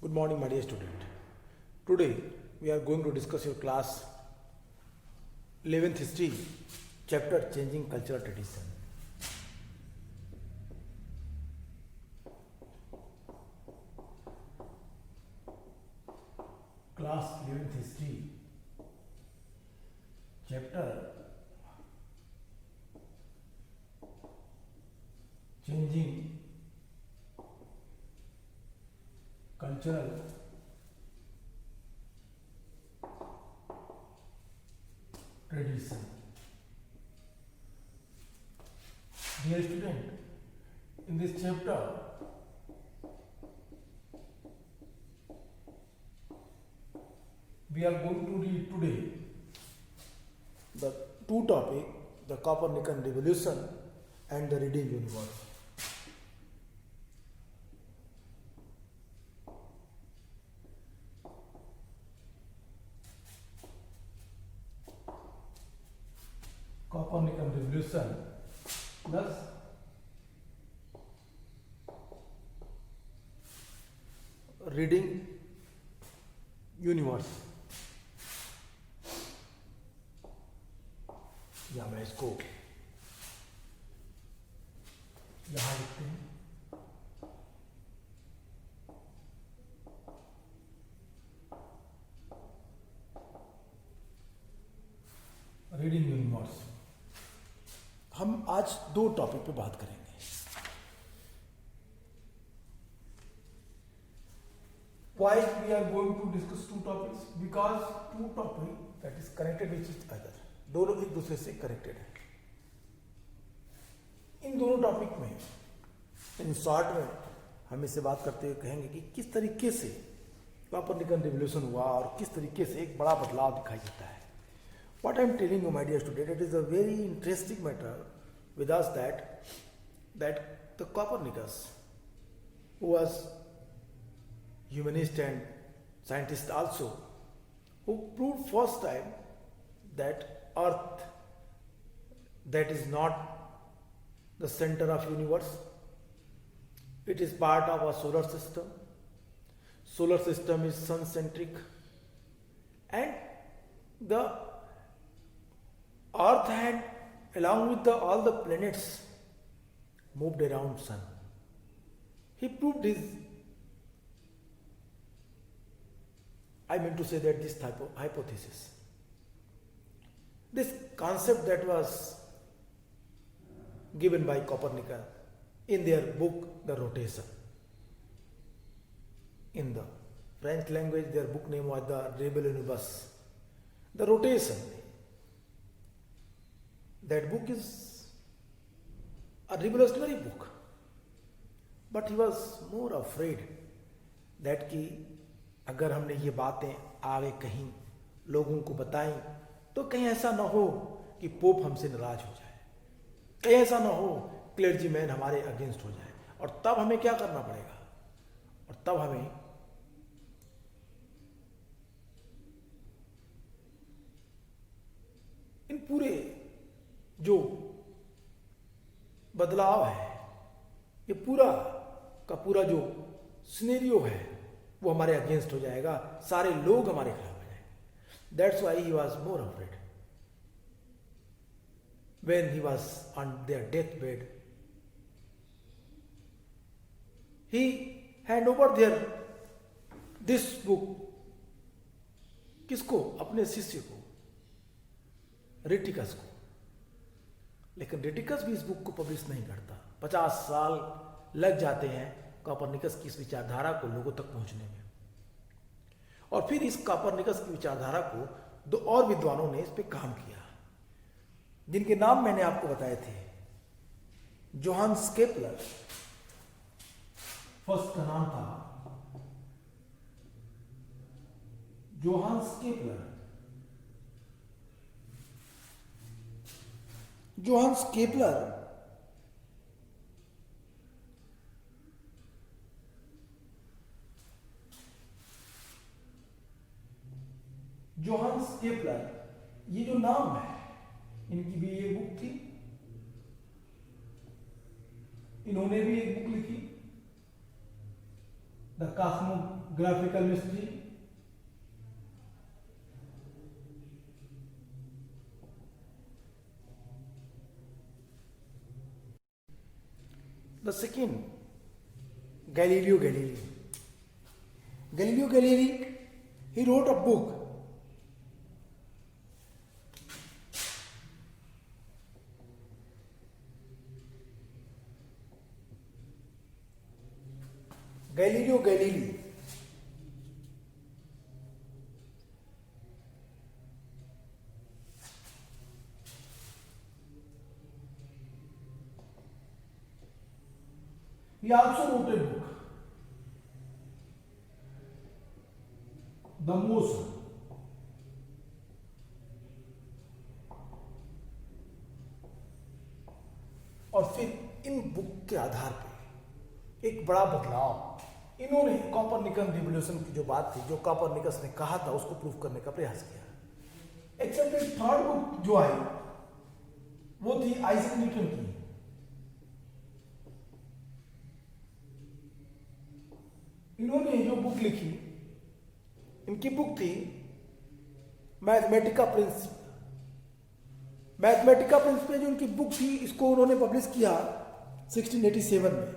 Good morning, my dear student. Today we are going to discuss your class 11th history, chapter changing cultural tradition. Class 11th history, chapter changing cultural tradition. Dear student, in this chapter we are going to read today the two topic, the Copernican revolution and the reading universe. Copernican revolution plus reading universe. या मैं इसको यहां लिखते हैं. Reading universe. हम आज दो topic पे बात करेंगे. Why we are going to discuss two topics? Because two topic that is connected with each other. दोनों एक दूसरे से कनेक्टेड है. इन दोनों टॉपिक में इन शॉर्ट में हम इससे बात करते हुए कहेंगे कि किस तरीके से कॉपरनिकन रिवोल्यूशन हुआ और किस तरीके से एक बड़ा बदलाव दिखाई देता है. What I am telling you, my dear student, it is a very interesting matter with us that the Copernicus, who was humanist and scientist also, who proved first time that Earth that is not the center of universe, it is part of a solar system. Solar system is sun centric and the Earth had along with all the planets moved around sun. He proved his, I mean to say that this type of hypothesis, this concept that was given by Copernicus in their book The Rotation. In the French language their book name was The Rebel Universe. The Rotation. That book is a revolutionary book, but he was more afraid that कि अगर हमने ये बातें आगे कहीं लोगों को बताएं तो कहीं ऐसा ना हो कि पोप हमसे नाराज हो जाए, कहीं ऐसा ना हो क्लर्जी मैन हमारे अगेंस्ट हो जाए, और तब हमें क्या करना पड़ेगा, और तब हमें इन पूरे जो बदलाव है, ये पूरा का पूरा जो सिनेरियो है वो हमारे अगेंस्ट हो जाएगा, सारे लोग हमारे खिलाफ हो जाएंगे. That's why he was more afraid when he was on their deathbed. He hand over their this book किसको? अपने शिष्य को, रेटिकस को. लेकिन रेटिकस भी इस बुक को पब्लिश नहीं करता. 50 साल लग जाते हैं कॉपरनिकस की इस विचारधारा को लोगों तक पहुंचने में. और फिर इस कॉपरनिकस की विचारधारा को दो और विद्वानों ने इस पे काम किया, जिनके नाम मैंने आपको बताए थे. जोहान्स केपलर, फर्स्ट का नाम था Johannes Kepler. Johannes Kepler Johannes Kepler, ये जो नाम है, इनकी भी एक बुक थी, इन्होंने भी एक बुक लिखी the cosmographical mystery, the second Galileo Galilei. Galileo Galilei, he wrote a book. Galileo Galilei. He also wrote a book, The Motion. और फिर इन बुक के आधार पे एक बड़ा बदलाव इन्होंने कॉपरनिकन रिवोल्यूशन की जो बात थी, जो कॉपरनिकस ने कहा था, उसको प्रूव करने का प्रयास किया. एक्सेप्ट थर्ड बुक जो आई वो थी आइजैक न्यूटन की. इन्होंने जो बुक लिखी, इनकी बुक थी मैथमेटिका प्रिंसिप. मैथमेटिका प्रिंसिप जो उनकी बुक थी, इसको उन्होंने पब्लिश किया 1687 में.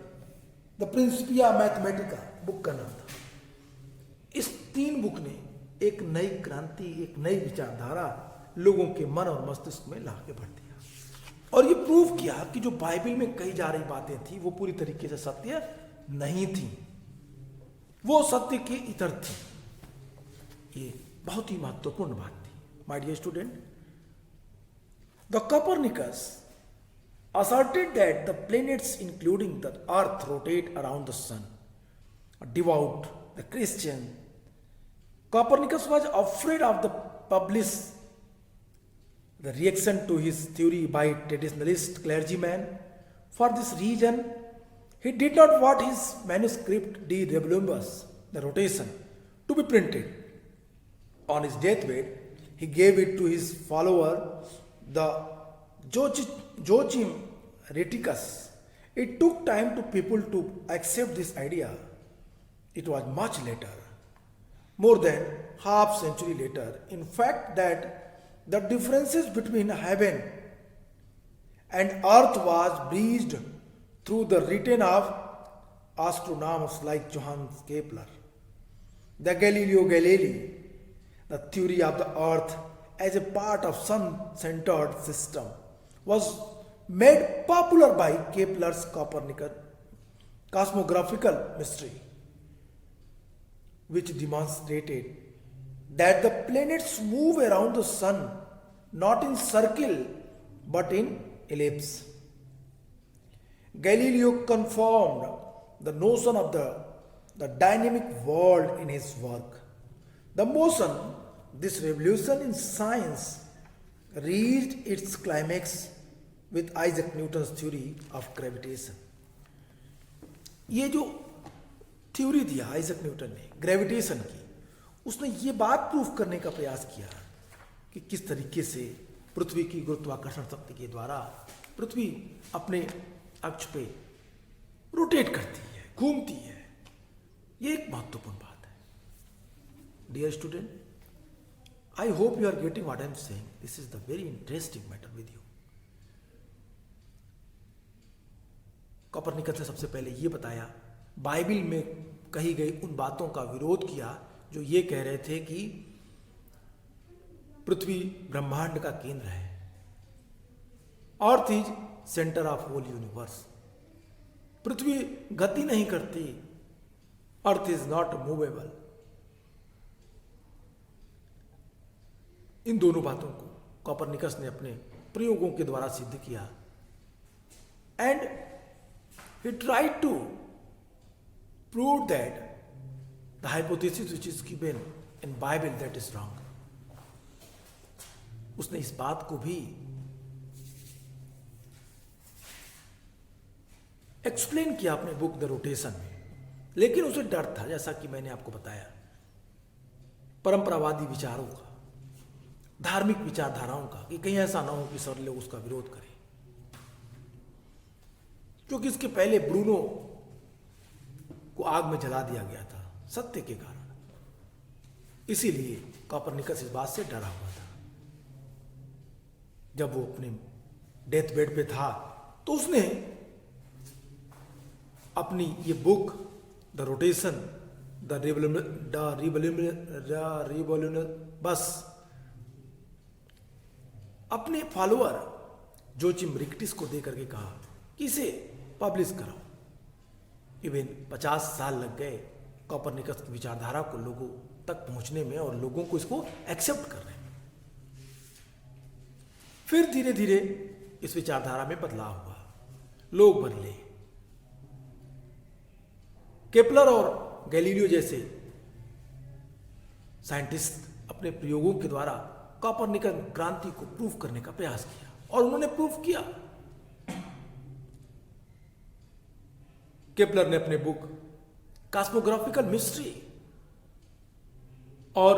द प्रिंसिपिया मैथमेटिका बुक का नाम था. इस 3 बुक ने एक नई क्रांति, एक नई विचारधारा लोगों के मन और मस्तिष्क में ला के भर दिया और ये प्रूव किया कि जो बाइबल में कही जा रही बातें थी वो पूरी तरीके से सत्य नहीं थी, वो सत्य के इतर थी. ये बहुत ही महत्वपूर्ण बात थी. My dear student, the Copernicus asserted that the planets including the earth rotate around the sun. A devout, the Christian, Copernicus was afraid of the publish the reaction to his theory by traditionalist clergymen. For this reason, he did not want his manuscript De Revolumus, the rotation, to be printed. On his deathbed, he gave it to his follower, the Joachim Rheticus. It took time to people to accept this idea. It was much later, more than half century later, in fact, that the differences between heaven and earth was bridged through the written of astronomers like Johannes Kepler. The Galileo Galilei, the theory of the earth as a part of sun-centered system, was made popular by Kepler's Copernican cosmographical mystery, which demonstrated that the planets move around the sun not in circle but in ellipse. Galileo confirmed the notion of the dynamic world in his work. The motion, this revolution in science, reached its climax with Isaac Newton's theory of gravitation. ये जो theory दिया Isaac Newton ने gravitation की, उसने ये बात proof करने का प्रयास किया कि किस तरीके से पृथ्वी की गुरुत्वाकर्षण शक्ति के द्वारा पृथ्वी अपने अक्ष पे रोटेट करती है, घूमती है. ये एक महत्वपूर्ण बात है. Dear student, I hope you are getting what I am saying. This is the very interesting matter with you. Copernicus ने सबसे पहले ये बताया, बाइबल में कही गई उन बातों का विरोध किया जो ये कह रहे थे कि पृथ्वी ब्रह्मांड का केंद्र है. Earth is centre of whole universe. पृथ्वी गति नहीं करती. Earth is not movable. इन दोनों बातों को कोपरनिकस ने अपने प्रयोगों के द्वारा सिद्ध किया. And he tried to prove that the hypothesis which is given in Bible that is wrong. उसने इस बात को भी एक्सप्लेन किया अपने बुक द रोटेशन में. लेकिन उसे डर था, जैसा कि मैंने आपको बताया, परंपरावादी विचारों का, धार्मिक विचारधाराओं का, कि कहीं ऐसा ना हो कि सर लोग उसका विरोध करें. क्योंकि इसके पहले ब्रूनो को आग में जला दिया गया था. सत्य के कारण। इसीलिए कॉपरनिकस इस बात से डरा हुआ था। जब वो अपने डेथ बेड पे था तो उसने अपनी ये book the rotation the revolution बस अपने फॉलोअर जोचिम रिक्टिस को दे करके कहा कि इसे पब्लिश कराओ। इवन 50 साल लग गए कॉपरनिकस की विचारधारा को लोगों तक पहुंचने में और लोगों को इसको एक्सेप्ट करने में। फिर धीरे धीरे इस विचारधारा में बदलाव हुआ, लोग बदले। केपलर और गैलीलियो जैसे साइंटिस्ट अपने प्रयोगों के द्वारा कॉपरनिकन क्रांति को प्रूफ करने का प्रयास किया और उन्होंने प्रूफ किया। केपलर ने अपने बुक कॉस्मोग्राफिकल मिस्ट्री और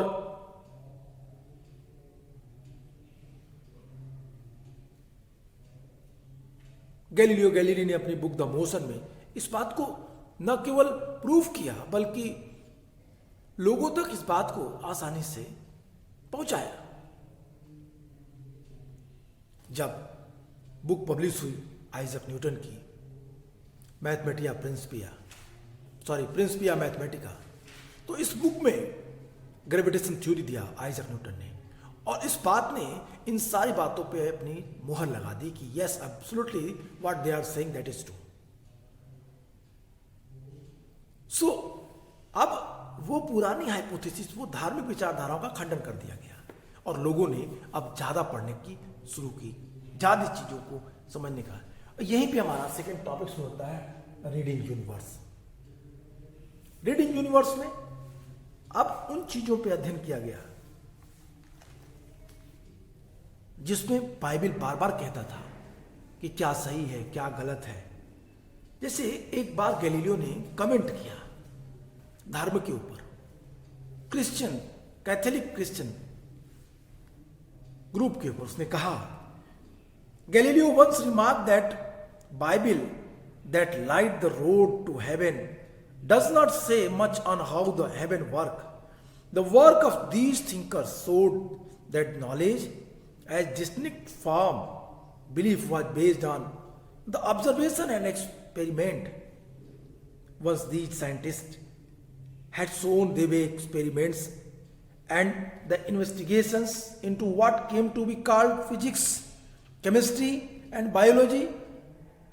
गैलीलियो गैलीली ने अपनी बुक द मोशन में इस बात को न केवल प्रूफ किया बल्कि लोगों तक इस बात को आसानी से पहुंचाया। जब बुक पब्लिश हुई आइजक न्यूटन की प्रिंसिपिया मैथमेटिका, तो इस बुक में ग्रेविटेशन थ्योरी दिया आइजक न्यूटन ने, और इस बात ने इन सारी बातों पे अपनी मुहर लगा दी कि yes absolutely what they are saying that is true. So अब वो पुरानी हाइपोथेसिस, वो धार्मिक विचारधाराओं का खंडन कर दिया गया और लोगों ने अब ज्यादा पढ़ने की शुरू की, ज्यादा चीजों को समझने का। यहीं पे हमारा सेकंड टॉपिक शुरू होता है, रीडिंग यूनिवर्स। रीडिंग यूनिवर्स में अब उन चीजों पे अध्ययन किया गया जिसमें बाइबल बार बार कहता था कि क्या सही है क्या गलत है। जैसे एक बार गैलीलियो ने कमेंट किया धर्म के ऊपर, कैथोलिक क्रिश्चियन ग्रुप के ऊपर। उसने कहा, Galileo once remark that Bible that light the road to heaven does not say much on how the heaven work. The work of these thinkers showed that knowledge as distinct from belief was based on the observation and experiment. Once these scientists had shown they were experiments and the investigations into what came to be called physics, chemistry and biology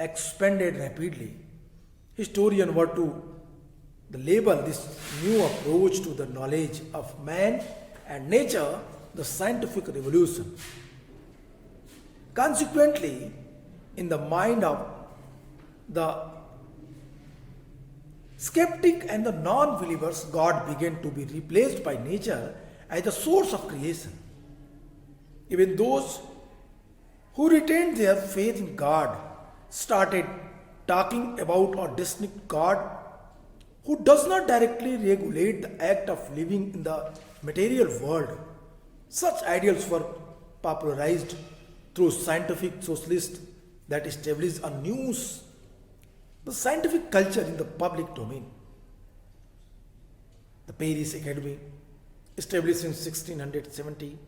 expanded rapidly. Historians were to label this new approach to the knowledge of man and nature the scientific revolution. Consequently, in the mind of the skeptic and the non-believers, God began to be replaced by nature as the source of creation. Even those who retained their faith in God started talking about a distinct God who does not directly regulate the act of living in the material world. Such ideals were popularized through scientific socialists that established a new scientific culture in the public domain. The Paris Academy, established in 1670,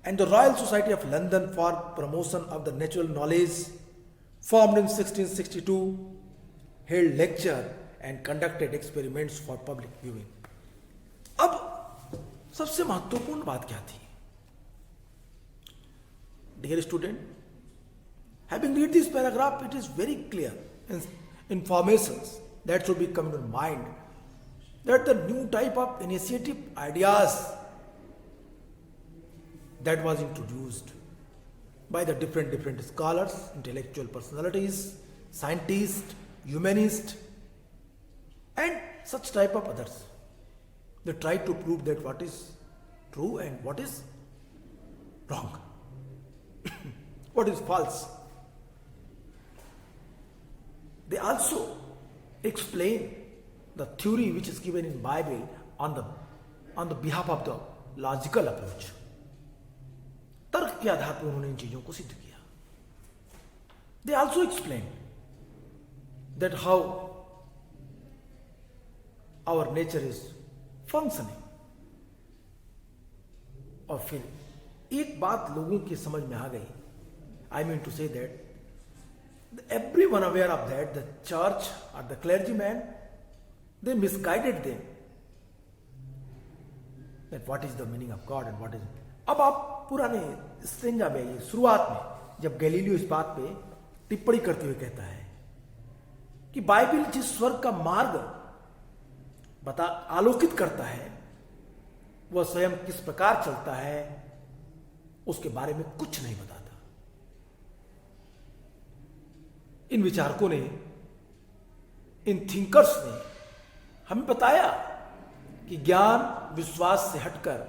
and the Royal Society of London for Promotion of the Natural Knowledge, formed in 1662, held lecture and conducted experiments for public viewing. अब सबसे महत्वपूर्ण बात क्या थी? Dear student, having read this paragraph, it is very clear informations that should be coming to mind that the new type of initiative ideas that was introduced by the different scholars, intellectual personalities, scientists, humanists, and such type of others. They try to prove that what is true and what is wrong, what is false. They also explain the theory which is given in Bible on the behalf of the logical approach. तर्क के आधार पर उन्होंने इन चीजों को सिद्ध किया. They also explain that how our nature is functioning. और फिर एक बात लोगों की समझ में आ गई, I mean to say that everyone aware of that, the church or the clergyman, they misguided them that what is the meaning of God and what is। अब आप पुराने स्ट्रेंजा में ये शुरुआत में जब गैलीलियो इस बात पे टिप्पणी करते हुए कहता है कि बाइबल जिस स्वर्ग का मार्ग आलोकित करता है वह स्वयं किस प्रकार चलता है उसके बारे में कुछ नहीं बताता। इन विचारकों ने, इन थिंकर्स ने हमें बताया कि ज्ञान विश्वास से हटकर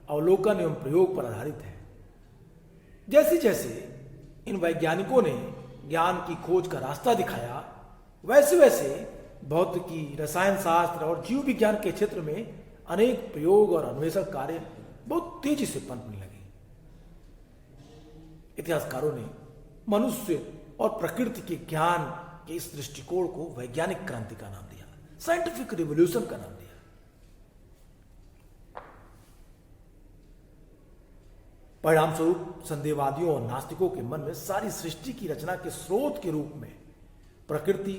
अवलोकन एवं प्रयोग पर आधारित है। जैसे जैसे इन वैज्ञानिकों ने ज्ञान की खोज का रास्ता दिखाया, वैसे वैसे भौतिकी, रसायन शास्त्र और जीव विज्ञान के क्षेत्र में अनेक प्रयोग और अन्वेषण कार्य बहुत तेजी से पनपने लगे। इतिहासकारों ने मनुष्य और प्रकृति के ज्ञान के इस दृष्टिकोण को वैज्ञानिक क्रांति का नाम दिया, साइंटिफिक रिवॉल्यूशन का नाम दिया। परिणाम स्वरूप संदेहवादियों और नास्तिकों के मन में सारी सृष्टि की रचना के स्रोत के रूप में प्रकृति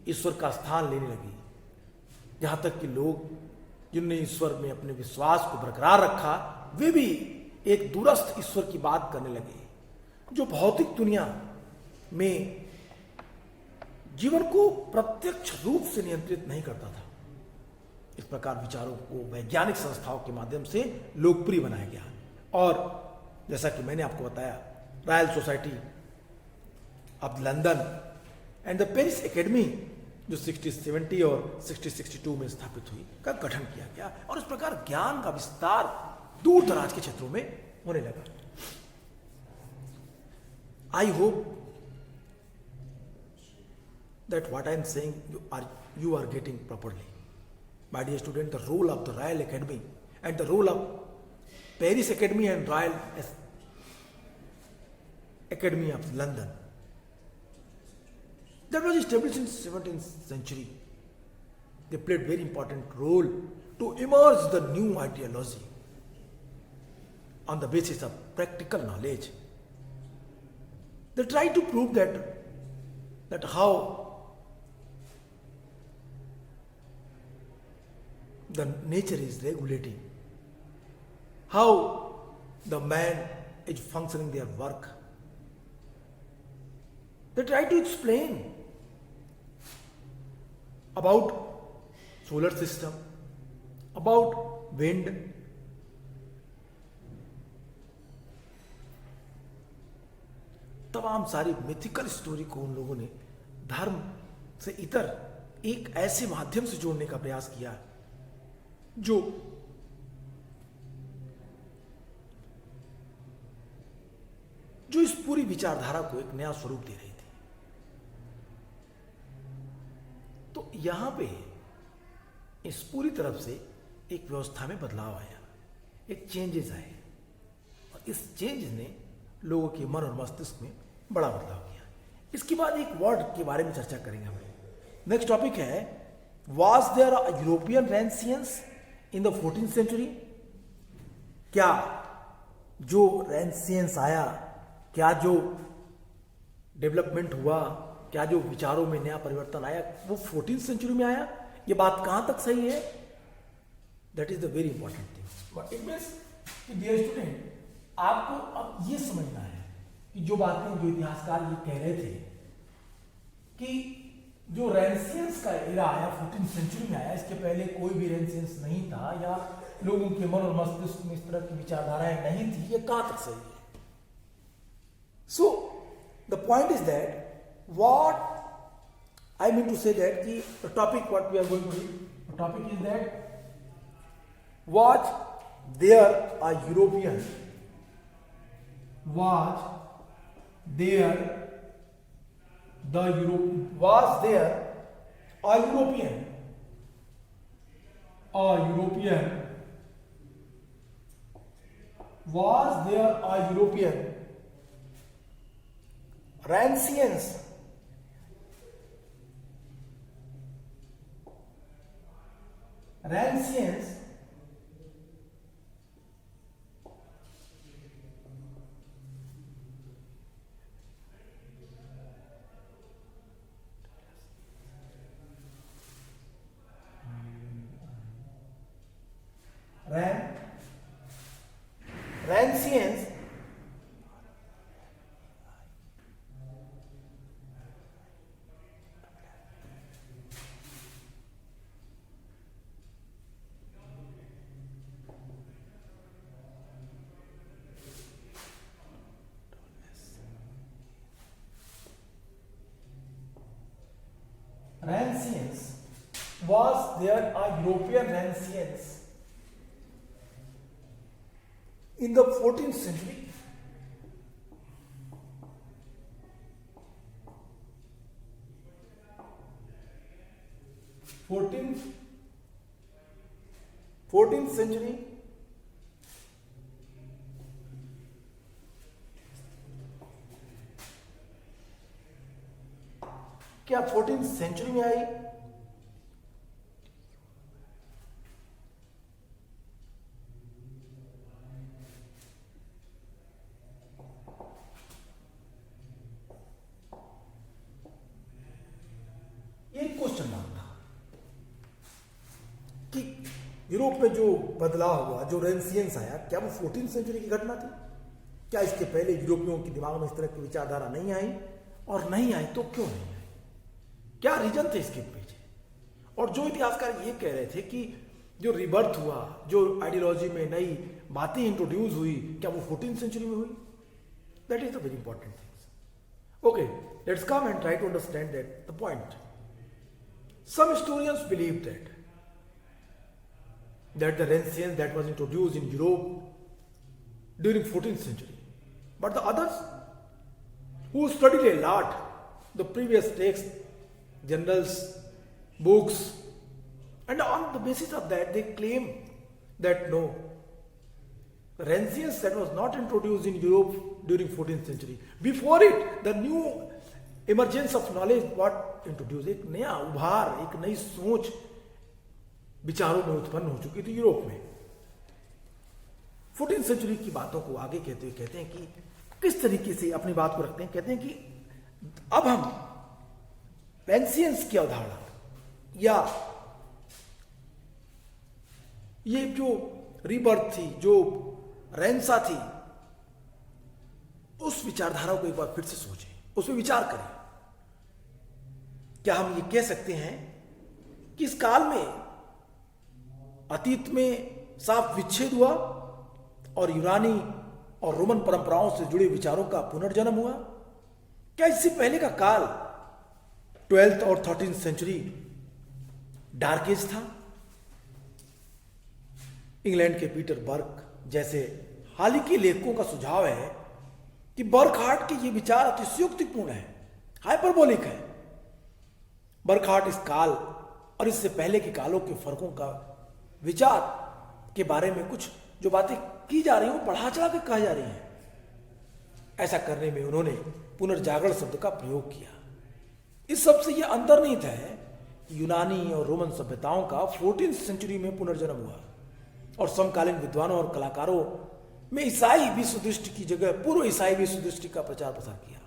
ईश्वर का स्थान लेने लगी। यहां तक कि लोग जिन्होंने ईश्वर में अपने विश्वास को बरकरार रखा, वे भी एक दूरस्थ ईश्वर की बात करने लगे जो भौतिक दुनिया में जीवन को प्रत्यक्ष रूप से नियंत्रित नहीं करता था। इस प्रकार विचारों को वैज्ञानिक संस्थाओं के माध्यम से लोकप्रिय बनाया गया और जैसा कि मैंने आपको बताया, royal society of London and the Paris academy जो 60-70 और 60-62 में स्थापित हुई का गठन किया गया और इस प्रकार ज्ञान का विस्तार दूर दराज के क्षेत्रों में होने लगा। I hope that what I am saying you are getting properly. My dear student, the role of the Royal Academy and the role of Paris Academy and Royal Academy of London, that was established in 17th century. They played very important role to emerge the new ideology on the basis of practical knowledge. They try to prove that how the nature is regulating, how the man is functioning their work. They try to explain about solar system, about wind, तमाम सारी mythical story को उन लोगों ने धर्म से इतर एक ऐसे माध्यम से जोड़ने का प्रयास किया जो इस पूरी विचारधारा को एक नया स्वरूप दे रही थी। तो यहां पे इस पूरी तरफ से एक व्यवस्था में बदलाव आया, एक चेंजेस आए और इस चेंज ने लोगों के मन और मस्तिष्क में बड़ा बदलाव किया। इसके बाद एक वर्ड के बारे में चर्चा करेंगे हम। नेक्स्ट टॉपिक है, was there a European renaissance in the 14th century? क्या जो रेनेसांस आया, क्या जो डेवलपमेंट हुआ, क्या जो विचारों में नया परिवर्तन आया, वो 14th सेंचुरी में आया? ये बात कहां तक सही है? That is the very important thing. It means कि डियर स्टूडेंट, आपको अब ये समझना है कि जो बातें जो इतिहासकार ये कह रहे थे कि जो रेनेसांस का एरा आया 14th सेंचुरी में आया, इसके पहले कोई भी रेनेसांस नहीं था या लोगों के मन और मस्तिष्क में इस तरह की विचारधाराएं नहीं थी, ये कहां तक सही है? So the point is that what I mean to say that कि the topic what we are going to read, the topic is that was there a European was there a European was there a European Renaissance Renaissance Renaissance Renaissance was there a European Renaissance in the 14th century? 14th century. क्या 14th century में आई? ये question mark था कि Europe में जो बदलाव हुआ, जो रेनेसांस आया, क्या वो 14th सेंचुरी की घटना थी? क्या इसके पहले यूरोपियों के दिमाग में इस तरह की विचारधारा नहीं आई? और नहीं आई तो क्यों नहीं आई? क्या रीजन थे इसके पीछे? और जो इतिहासकार ये कह रहे थे कि जो रिबर्थ हुआ, जो आइडियोलॉजी में नई बातें इंट्रोड्यूस हुई, क्या वो 14th सेंचुरी में हुई? That is the very important things. Okay, let's come and try to understand that the point. Some historians believe that the Renaissance that was introduced in Europe during 14th century, but the others who studied a lot the previous texts, journals, books, and on the basis of that they claim that no, the Renaissance that was not introduced in Europe during 14th century. Before it, the new emergence of knowledge what introduce, एक नया उभार, एक नई सोच विचारों में उत्पन्न हो चुकी थी यूरोप में. 14th सेंचुरी की बातों को आगे कहते हुए कहते हैं कि किस तरीके से अपनी बात को रखते हैं. कहते हैं कि अब हम रेनेसांस की अवधारणा या ये जो रीबर्थ थी, जो रेनेसां थी, उस विचारधारा को एक बार फिर से सोचें, उस पर विचार करें. क्या हम ये कह सकते हैं कि इस काल में अतीत में साफ विच्छेद हुआ और यूनानी और रोमन परंपराओं से जुड़े विचारों का पुनर्जन्म हुआ? क्या इससे पहले का काल 12th और 13th सेंचुरी डार्क एज था? इंग्लैंड के पीटर बर्क जैसे हाल ही के लेखकों का सुझाव है कि बर्कहार्ट के ये विचार अतिशयोक्तिपूर्ण है, हाइपरबोलिक है. बर्कहार्ट इस काल और इससे पहले के कालों के फर्कों का विचार के बारे में कुछ जो बातें की जा रही हैं वो बढ़ा चढ़ा के कहा जा रही हैं. ऐसा करने में उन्होंने पुनर्जागरण शब्द का प्रयोग किया. इस शब्द से यह अंतर्निहित है कि यूनानी और रोमन सभ्यताओं का 14th सेंचुरी में पुनर्जन्म हुआ और समकालीन विद्वानों और कलाकारों में ईसाई विश्व दृष्टि की जगह पूर्व ईसाई विश्व दृष्टि का प्रचार प्रसार किया.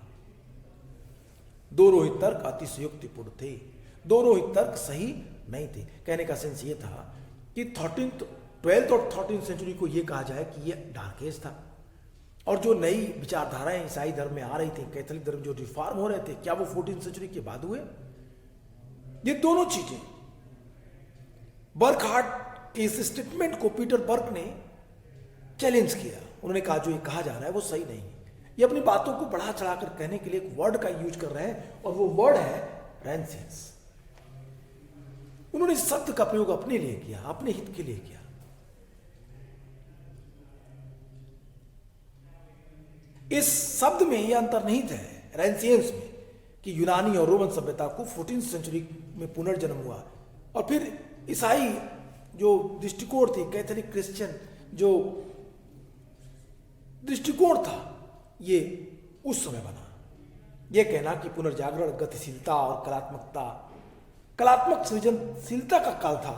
दोनों ही तर्क अतिशयोक्तिपूर्ण थे, दोनों ही तर्क सही नहीं थे. कहने का सेंस ये था कि 12th और 13th सेंचुरी को ये कहा जाए कि ये डार्क एज था और जो नई विचारधाराएं ईसाई धर्म में आ रही थी, कैथोलिक धर्म जो रिफॉर्म हो रहे थे, क्या वो 14th सेंचुरी के बाद हुए? ये दोनों चीजें बर्कहार्ट के इस स्टेटमेंट को पीटर बर्क ने चैलेंज किया. उन्होंने कहा जो ये कहा जा रहा है वो सही नहीं है. ये अपनी बातों को बढ़ा चढ़ाकर कहने के लिए एक वर्ड का यूज कर रहे हैं और वो वर्ड है रेनेसांस. उन्होंने इस शब्द का प्रयोग अपने लिए किया, अपने हित के लिए किया. इस शब्द में यह अंतर्निहित है रेनेसांस में कि यूनानी और रोमन सभ्यता को 14th सेंचुरी में पुनर्जन्म हुआ और फिर ईसाई जो दृष्टिकोण थी, कैथोलिक क्रिश्चियन जो दृष्टिकोण था, ये उस समय बना. यह कहना कि पुनर्जागरण गतिशीलता और कलात्मक सृजनशीलता का काल था,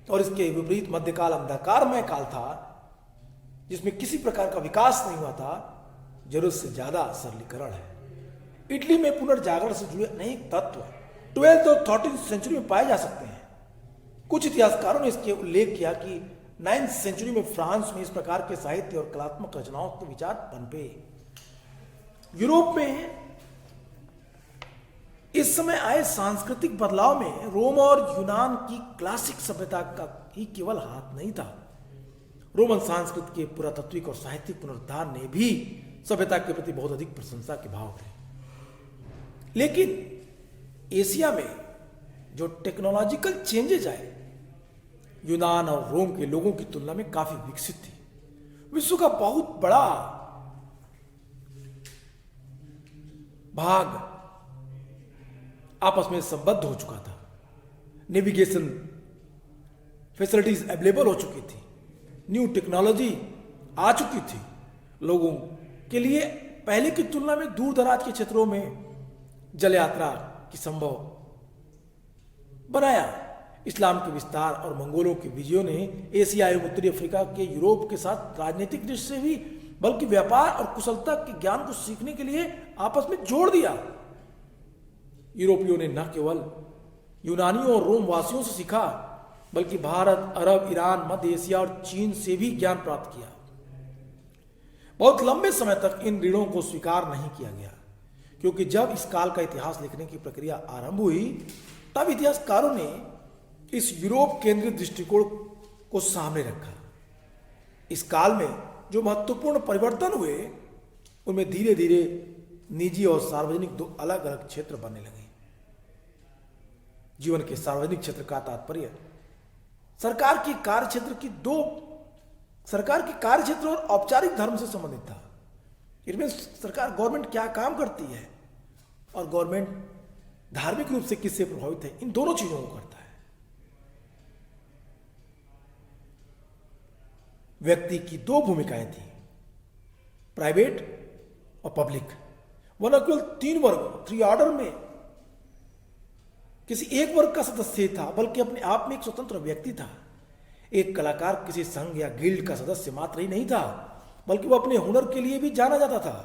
और इसके विपरीत मध्यकाल अंधकारमय काल था, जिसमें किसी प्रकार का विकास नहीं हुआ था, जरूरत से ज्यादा सरलीकरण है। इटली में पुनर्जागरण से जुड़े अनेक तत्व 12th और 13th सेंचुरी में पाए जा सकते हैं। कुछ इतिहासकारों ने इसके उल्लेख किया कि 9th सेंचुरी में फ्रांस में इस प्रकार के साहित्य और कलात्मक रचनाओं के विचार पनपे। यूरोप में इस समय आए सांस्कृतिक बदलाव में रोम और यूनान की क्लासिक सभ्यता का ही केवल हाथ नहीं था। रोमन संस्कृति के पुरातात्विक और साहित्यिक पुनरुद्धार ने भी सभ्यता के प्रति बहुत अधिक प्रशंसा के भाव थे। लेकिन एशिया में जो टेक्नोलॉजिकल चेंजेज आए, यूनान और रोम के लोगों की तुलना में काफी विकसित थी। विश्व का बहुत बड़ा भाग आपस में संबद्ध हो चुका था। नेविगेशन फैसिलिटीज अवेलेबल हो चुकी थी, न्यू टेक्नोलॉजी आ चुकी थी। लोगों के लिए पहले की तुलना में दूर दराज के क्षेत्रों में जल यात्रा की संभव बनाया। इस्लाम के विस्तार और मंगोलों के विजयों ने एशिया एवं उत्तरी अफ्रीका के यूरोप के साथ राजनीतिक दृष्टि से भी, बल्कि व्यापार और कुशलता के ज्ञान को सीखने के लिए आपस में जोड़ दिया। यूरोपियों ने न केवल यूनानियों और रोम वासियों से सीखा, बल्कि भारत, अरब, ईरान, मध्य एशिया और चीन से भी ज्ञान प्राप्त किया। बहुत लंबे समय तक इन ऋणों को स्वीकार नहीं किया गया, क्योंकि जब इस काल का इतिहास लिखने की प्रक्रिया आरंभ हुई, तब इतिहासकारों ने इस यूरोप केंद्रित दृष्टिकोण को सामने रखा। इस काल में जो महत्वपूर्ण परिवर्तन हुए, उनमें धीरे धीरे निजी और सार्वजनिक दो अलग अलग क्षेत्र बनने लगे। जीवन के सार्वजनिक क्षेत्र का तात्पर्य सरकार के कार्य क्षेत्र और औपचारिक धर्म से संबंधित था। इसमें सरकार, गवर्नमेंट क्या काम करती है और गवर्नमेंट धार्मिक रूप से किससे प्रभावित है, इन दोनों चीजों को करता है। व्यक्ति की दो भूमिकाएं थी, प्राइवेट और पब्लिक। वह न केवल 3 वर्ग, 3 ऑर्डर में किसी एक वर्ग का सदस्य था, बल्कि अपने आप में एक स्वतंत्र व्यक्ति था। एक कलाकार किसी संघ या गिल्ड का सदस्य मात्र ही नहीं था, बल्कि वह अपने हुनर के लिए भी जाना जाता था।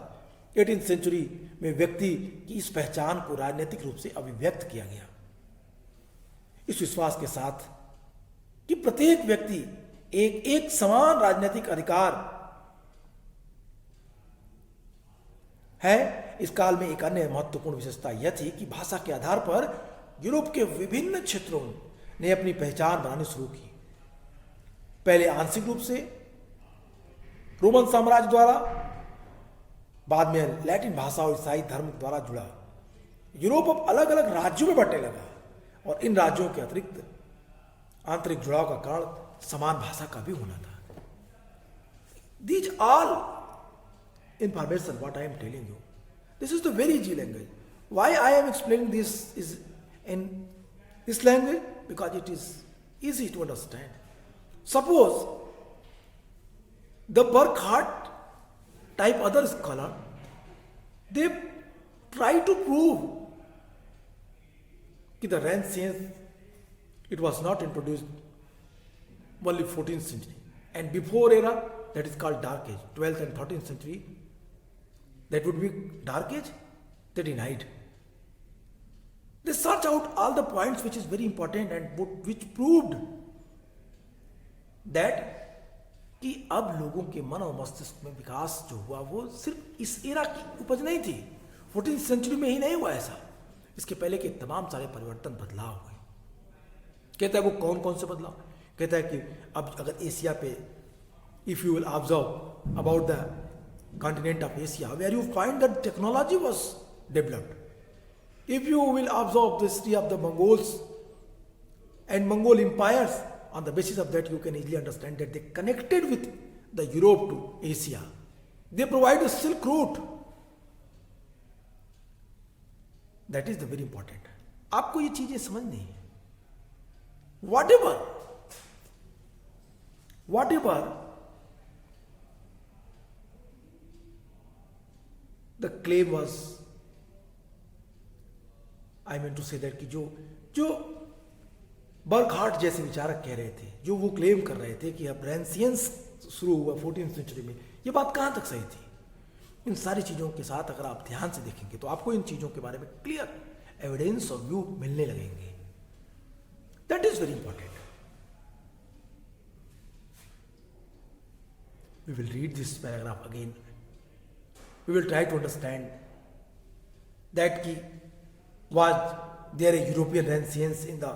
18th सेंचुरी में व्यक्ति की इस पहचान को राजनीतिक रूप से अभिव्यक्त किया गया, इस विश्वास के साथ कि प्रत्येक व्यक्ति एक समान राजनीतिक अधिकार है। इस काल में एक अन्य महत्वपूर्ण विशेषता यह थी कि भाषा के आधार पर यूरोप के विभिन्न क्षेत्रों ने अपनी पहचान बनानी शुरू की। पहले आंशिक रूप से रोमन साम्राज्य द्वारा, बाद में लैटिन भाषा और ईसाई धर्म द्वारा जुड़ा। यूरोप अब अलग अलग राज्यों में बंटने लगा, और इन राज्यों के अतिरिक्त आंतरिक जुड़ाव का कारण समान भाषा का भी होना था। These all information what I am telling you, this is the very easy language. Why I am explaining this is in this language? Because it is easy to understand. Suppose the Burckhardt type other scholar, they try to prove that the Renaissance, it was not introduced only 14th century, and before era, that is called dark age, 12th and 13th century, that would be dark age. They denied. They searched out all the points which is very important and which proved that कि अब लोगों के मन और मस्तिष्क में विकास जो हुआ वो सिर्फ इस एरा की उपज नहीं थी, 14th सेंचुरी में ही नहीं हुआ ऐसा, इसके पहले के तमाम सारे परिवर्तन, बदलाव हुए। कहता है वो कौन कौन से बदलाव? कहता है कि अब अगर एशिया पे, if you will observe about the continent of Asia, where you find that technology was developed. If you will observe the history of the Mongols and Mongol empires, on the basis of that you can easily understand that they connected with the Europe to Asia. They provide a silk route. That is the very important. आपको ये चीजें समझनी है. Whatever the claim was, I meant to say that कि जो Burckhardt जैसे विचारक कह रहे थे, जो वो क्लेम कर रहे थे कि अब रेनेसांस शुरू हुआ 14वीं सेंचुरी में, ये बात कहाँ तक सही थी? इन सारी चीज़ों के साथ अगर आप ध्यान से देखेंगे तो आपको इन चीज़ों के बारे में क्लियर एविडेंस और व्यू मिलने लगेंगे. That is very important. We will read this paragraph again. We will try to understand that ki was there a European Renaissance in the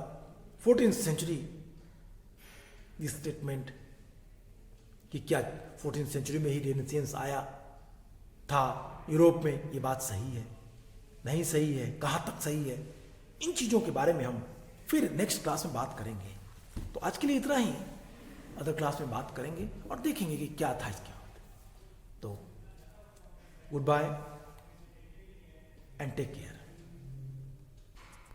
14th century. This statement कि क्या 14th century में ही Renaissance आया था Europe में, ये बात सही है नहीं सही है, कहाँ तक सही है, इन चीज़ों के बारे में हम फिर नेक्स्ट क्लास में बात करेंगे. तो आज के लिए इतना ही. अदर क्लास में बात करेंगे और देखेंगे कि क्या था इसके बाद. तो goodbye and take care.